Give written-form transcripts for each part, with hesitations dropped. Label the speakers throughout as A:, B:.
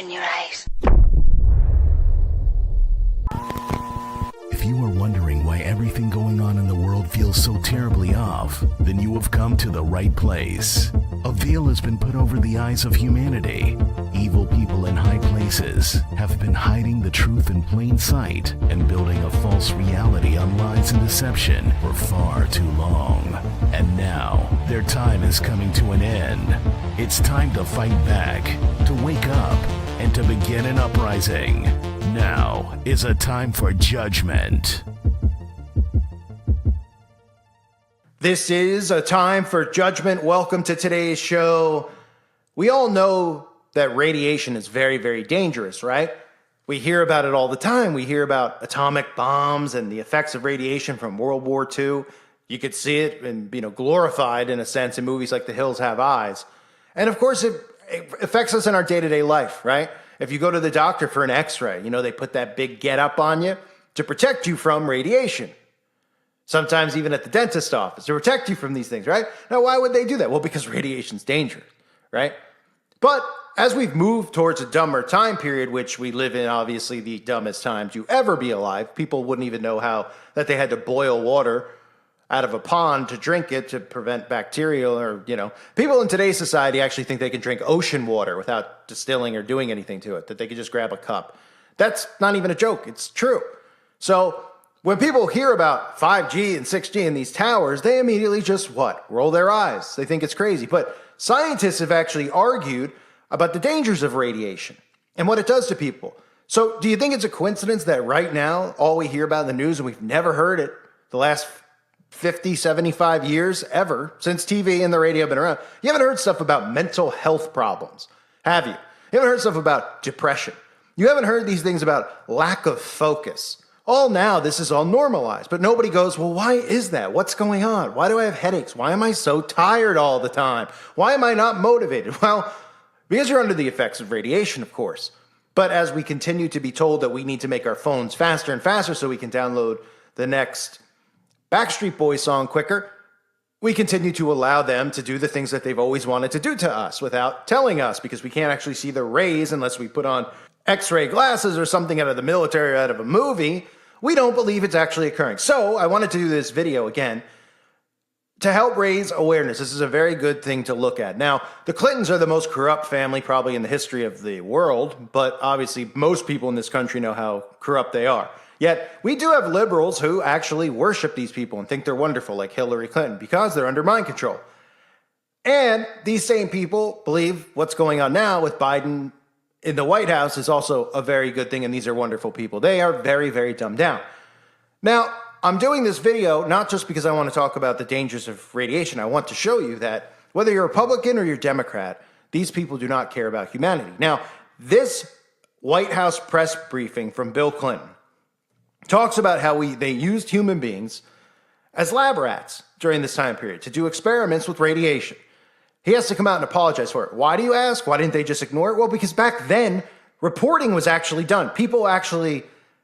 A: Open your eyes.
B: If you are wondering why everything going on in the world feels so terribly off, then you have come to the right place. A veil has been put over the eyes of humanity. Evil people in high places have been hiding the truth in plain sight and building a false reality on lies and deception for far too long. And now, their time is coming to an end. It's time to fight back, to wake up, and to begin an uprising. Now is a time for judgment.
C: This is a time for judgment. Welcome to today's show. We all know that radiation is very, very dangerous, right? We hear about it all the time. We hear about atomic bombs and the effects of radiation from World War II. You could see it and, glorified in a sense in movies like The Hills Have Eyes. And of course, it affects us in our day-to-day life, right? If you go to the doctor for an x-ray, they put that big get-up on you to protect you from radiation. Sometimes even at the dentist office to protect you from these things, right? Now, why would they do that? Well, because radiation's dangerous, right? But as we've moved towards a dumber time period, which we live in, obviously, the dumbest time to ever be alive, people wouldn't even know that they had to boil water out of a pond to drink it to prevent bacteria or, people in today's society actually think they can drink ocean water without distilling or doing anything to it, that they could just grab a cup. That's not even a joke. It's true. So when people hear about 5G and 6G and these towers, they immediately just roll their eyes. They think it's crazy. But scientists have actually argued about the dangers of radiation and what it does to people. So do you think it's a coincidence that right now, all we hear about in the news, and we've never heard it the last 50, 75 years ever, since TV and the radio have been around, you haven't heard stuff about mental health problems, have you? You haven't heard stuff about depression. You haven't heard these things about lack of focus. This is all normalized, but nobody goes, well, why is that? What's going on? Why do I have headaches? Why am I so tired all the time? Why am I not motivated? Well, because you're under the effects of radiation, of course. But as we continue to be told that we need to make our phones faster and faster so we can download the next Backstreet Boys song quicker, we continue to allow them to do the things that they've always wanted to do to us without telling us, because we can't actually see the rays unless we put on X-ray glasses or something out of the military or out of a movie. We don't believe it's actually occurring. So I wanted to do this video again to help raise awareness. This is a very good thing to look at. Now, the Clintons are the most corrupt family probably in the history of the world, but obviously most people in this country know how corrupt they are. Yet, we do have liberals who actually worship these people and think they're wonderful, like Hillary Clinton, because they're under mind control. And these same people believe what's going on now with Biden in the White House is also a very good thing, and these are wonderful people. They are very, very dumbed down. Now, I'm doing this video not just because I want to talk about the dangers of radiation. I want to show you that whether you're Republican or you're Democrat, these people do not care about humanity. Now, this White House press briefing from Bill Clinton talks about how they used human beings as lab rats during this time period to do experiments with radiation. He has to come out and apologize for it. Why do you ask? Why didn't they just ignore it? Well, because back then, reporting was actually done. People actually,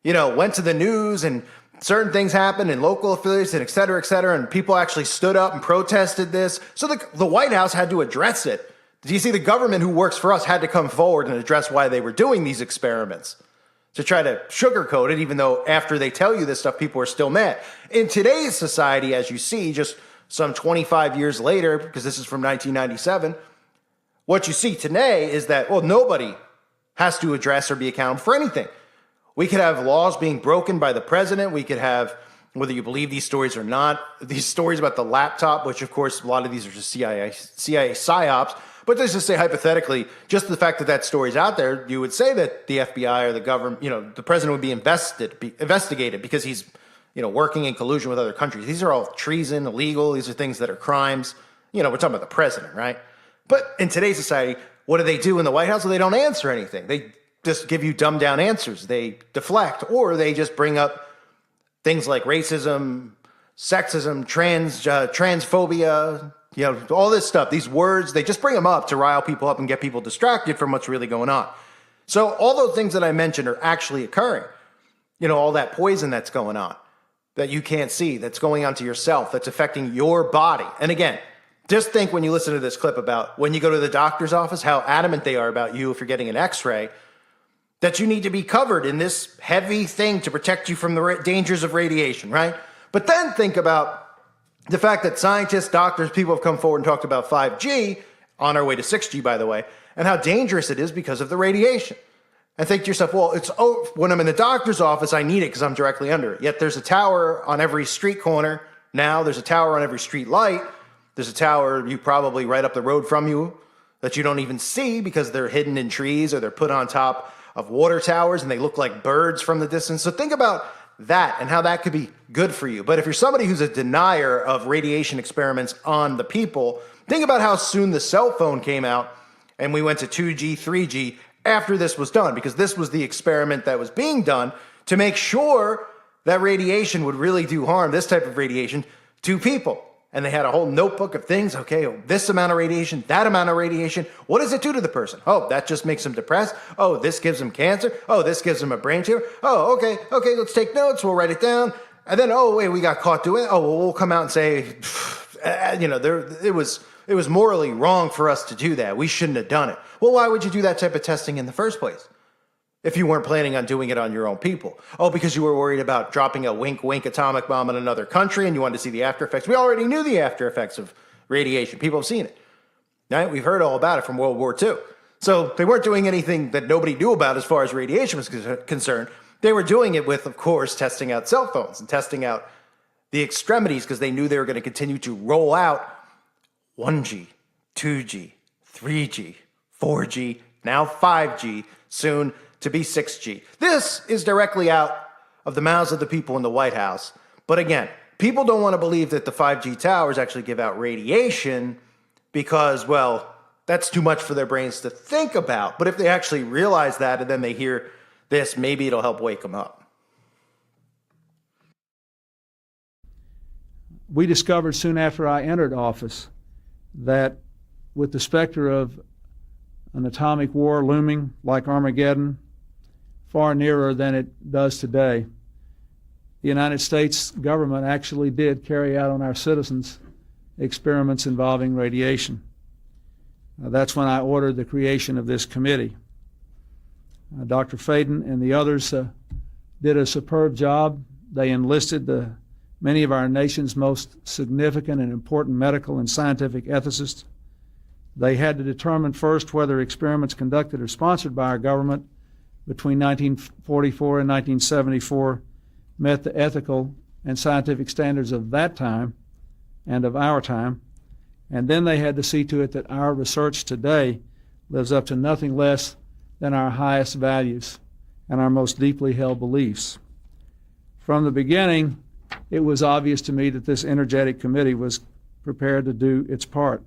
C: went to the news and certain things happened in local affiliates and et cetera, and people actually stood up and protested this. So the White House had to address it. Do you see the government who works for us had to come forward and address why they were doing these experiments? To try to sugarcoat it, even though after they tell you this stuff, people are still mad. In today's society, as you see, just some 25 years later, because this is from 1997, what you see today is that, nobody has to address or be accountable for anything. We could have laws being broken by the president. We could have, whether you believe these stories or not, these stories about the laptop, which of course, a lot of these are just CIA psyops. But let's just say hypothetically, just the fact that that story's out there, you would say that the FBI or the government, the president would be investigated because he's, working in collusion with other countries. These are all treason, illegal. These are things that are crimes. We're talking about the president, right? But in today's society, what do they do in the White House? Well, they don't answer anything. They just give you dumbed down answers. They deflect, or they just bring up things like racism, sexism, transphobia, all this stuff, these words, they just bring them up to rile people up and get people distracted from what's really going on. So all those things that I mentioned are actually occurring. All that poison that's going on that you can't see, that's going on to yourself, that's affecting your body. And again, Just think when you listen to this clip about when you go to the doctor's office, how adamant they are about you if you're getting an x-ray, that you need to be covered in this heavy thing to protect you from the dangers of radiation, right? But then think about the fact that scientists, doctors, people have come forward and talked about 5G, on our way to 6G, by the way, and how dangerous it is because of the radiation. And think to yourself, well, when I'm in the doctor's office, I need it because I'm directly under it. Yet there's a tower on every street corner. Now there's a tower on every street light. There's a tower you probably right up the road from you that you don't even see because they're hidden in trees or they're put on top of water towers and they look like birds from the distance. So think about that and how that could be good for you. But if you're somebody who's a denier of radiation experiments on the people, think about how soon the cell phone came out and we went to 2G, 3G after this was done, because this was the experiment that was being done to make sure that radiation would really do harm, this type of radiation, to people. And they had a whole notebook of things. Okay, this amount of radiation, that amount of radiation. What does it do to the person? Oh, that just makes them depressed. Oh, this gives them cancer. Oh, this gives them a brain tumor. Oh, okay, let's take notes. We'll write it down. And then, oh, wait, we got caught doing it. Oh, well, we'll come out and say, it was morally wrong for us to do that. We shouldn't have done it. Well, why would you do that type of testing in the first place if you weren't planning on doing it on your own people? Oh, because you were worried about dropping a wink atomic bomb in another country and you wanted to see the after effects. We already knew the after effects of radiation. People have seen it. Right? We've heard all about it from World War II. So they weren't doing anything that nobody knew about as far as radiation was concerned. They were doing it with, of course, testing out cell phones and testing out the extremities because they knew they were going to continue to roll out 1G, 2G, 3G, 4G, now 5G, soon to be 6G. This is directly out of the mouths of the people in the White House. But again, people don't want to believe that the 5G towers actually give out radiation because, well, that's too much for their brains to think about. But if they actually realize that and then they hear this, maybe it'll help wake them up.
A: We discovered soon after I entered office that with the specter of an atomic war looming like Armageddon, far nearer than it does today, the United States government actually did carry out on our citizens experiments involving radiation. That's when I ordered the creation of this committee. Dr. Faden and the others did a superb job. They enlisted many of our nation's most significant and important medical and scientific ethicists. They had to determine first whether experiments conducted or sponsored by our government between 1944 and 1974 met the ethical and scientific standards of that time and of our time. And then they had to see to it that our research today lives up to nothing less than our highest values and our most deeply held beliefs. From the beginning, it was obvious to me that this energetic committee was prepared to do its part.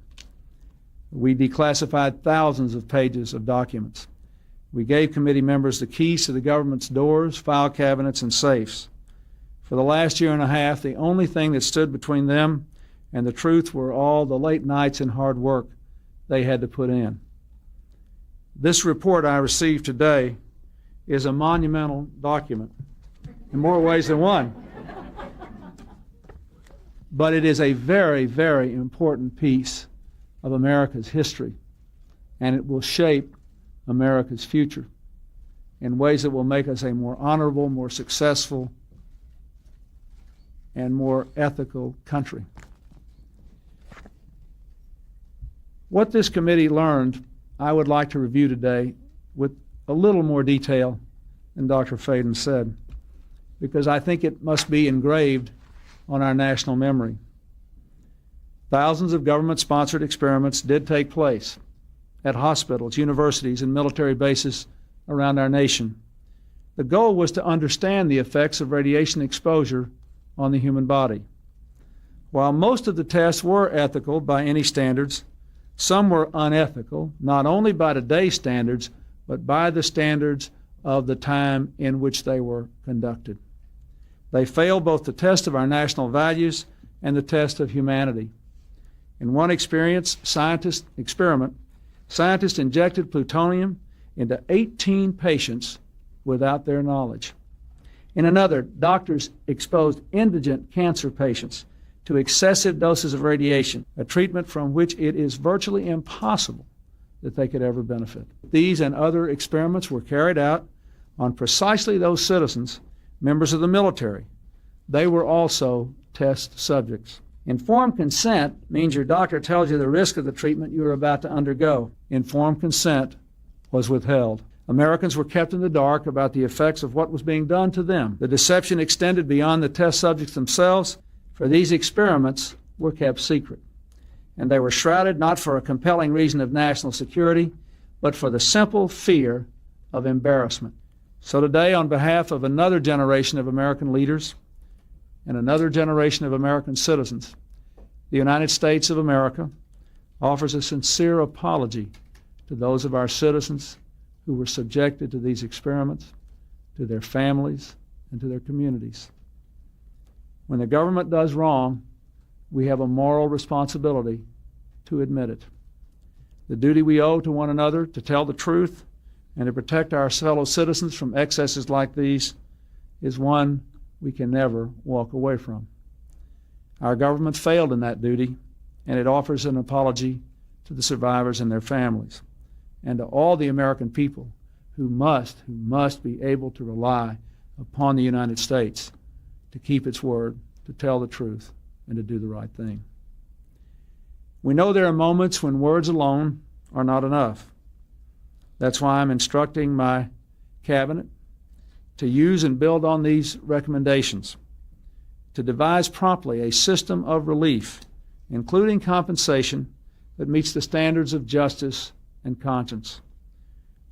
A: We declassified thousands of pages of documents. We gave committee members the keys to the government's doors, file cabinets, and safes. For the last year and a half, the only thing that stood between them and the truth were all the late nights and hard work they had to put in. This report I received today is a monumental document in more ways than one. But it is a very, very important piece of America's history, and it will shape America's future in ways that will make us a more honorable, more successful, and more ethical country. What this committee learned, I would like to review today with a little more detail than Dr. Faden said, because I think it must be engraved on our national memory. Thousands of government-sponsored experiments did take place at hospitals, universities, and military bases around our nation. The goal was to understand the effects of radiation exposure on the human body. While most of the tests were ethical by any standards, some were unethical, not only by today's standards, but by the standards of the time in which they were conducted. They failed both the test of our national values and the test of humanity. In one scientist injected plutonium into 18 patients without their knowledge. In another, doctors exposed indigent cancer patients to excessive doses of radiation, a treatment from which it is virtually impossible that they could ever benefit. These and other experiments were carried out on precisely those citizens, members of the military. They were also test subjects. Informed consent means your doctor tells you the risk of the treatment you are about to undergo. Informed consent was withheld. Americans were kept in the dark about the effects of what was being done to them. The deception extended beyond the test subjects themselves, for these experiments were kept secret. And they were shrouded not for a compelling reason of national security, but for the simple fear of embarrassment. So today, on behalf of another generation of American leaders and another generation of American citizens, the United States of America offers a sincere apology to those of our citizens who were subjected to these experiments, to their families, and to their communities. When the government does wrong, we have a moral responsibility to admit it. The duty we owe to one another to tell the truth and to protect our fellow citizens from excesses like these is one we can never walk away from. Our government failed in that duty, and it offers an apology to the survivors and their families, and to all the American people who must be able to rely upon the United States to keep its word, to tell the truth, and to do the right thing. We know there are moments when words alone are not enough. That's why I'm instructing my cabinet to use and build on these recommendations, to devise promptly a system of relief, including compensation that meets the standards of justice and conscience.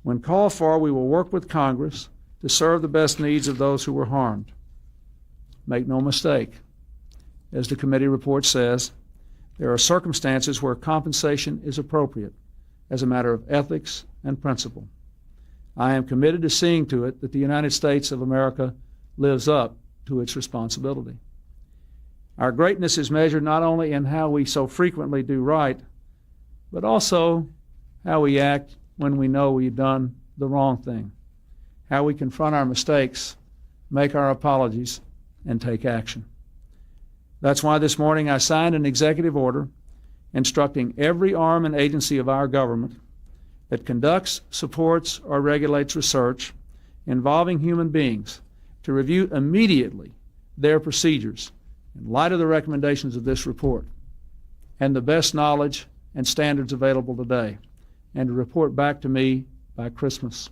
A: When called for, we will work with Congress to serve the best needs of those who were harmed. Make no mistake, as the committee report says, there are circumstances where compensation is appropriate as a matter of ethics and principle. I am committed to seeing to it that the United States of America lives up to its responsibility. Our greatness is measured not only in how we so frequently do right, but also how we act when we know we've done the wrong thing, how we confront our mistakes, make our apologies, and take action. That's why this morning I signed an executive order instructing every arm and agency of our government that conducts, supports, or regulates research involving human beings to review immediately their procedures in light of the recommendations of this report and the best knowledge and standards available today, and to report back to me by Christmas.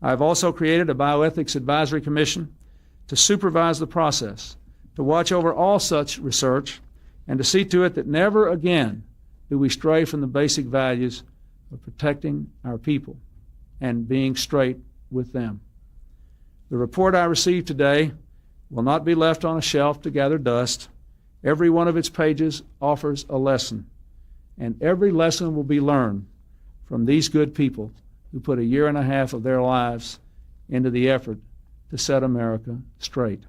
A: I've also created a bioethics advisory commission to supervise the process, to watch over all such research, and to see to it that never again do we stray from the basic values of protecting our people and being straight with them. The report I received today will not be left on a shelf to gather dust. Every one of its pages offers a lesson, and every lesson will be learned from these good people who put 1.5 years of their lives into the effort to set America straight.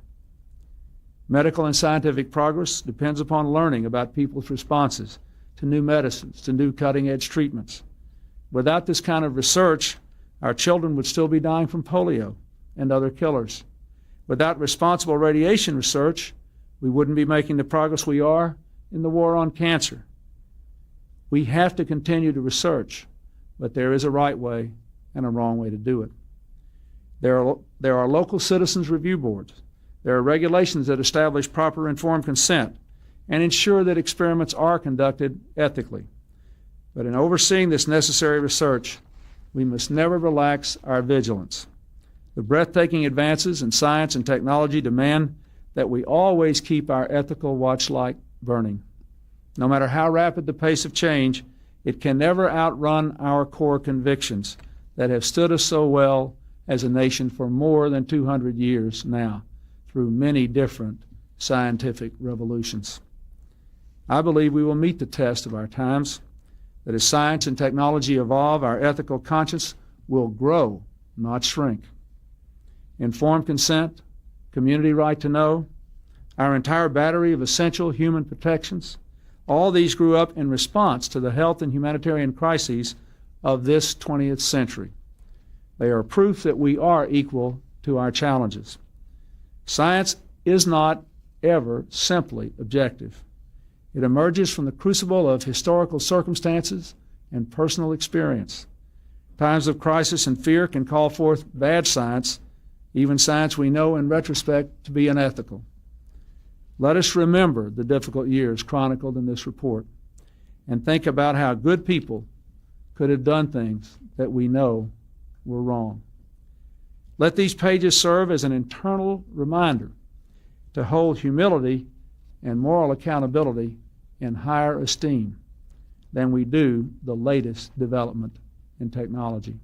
A: Medical and scientific progress depends upon learning about people's responses to new medicines, to new cutting-edge treatments. Without this kind of research, our children would still be dying from polio and other killers. Without responsible radiation research, we wouldn't be making the progress we are in the war on cancer. We have to continue to research, but there is a right way and a wrong way to do it. There are local citizens review boards. There are regulations that establish proper informed consent and ensure that experiments are conducted ethically. But in overseeing this necessary research, we must never relax our vigilance. The breathtaking advances in science and technology demand that we always keep our ethical watchlight burning. No matter how rapid the pace of change, it can never outrun our core convictions that have stood us so well as a nation for more than 200 years now, through many different scientific revolutions. I believe we will meet the test of our times, that as science and technology evolve, our ethical conscience will grow, not shrink. Informed consent, community right to know, our entire battery of essential human protections, all these grew up in response to the health and humanitarian crises of this 20th century. They are proof that we are equal to our challenges. Science is not ever simply objective. It emerges from the crucible of historical circumstances and personal experience. Times of crisis and fear can call forth bad science, even science we know in retrospect to be unethical. Let us remember the difficult years chronicled in this report and think about how good people could have done things that we know were wrong. Let these pages serve as an internal reminder to hold humility and moral accountability in higher esteem than we do the latest development in technology.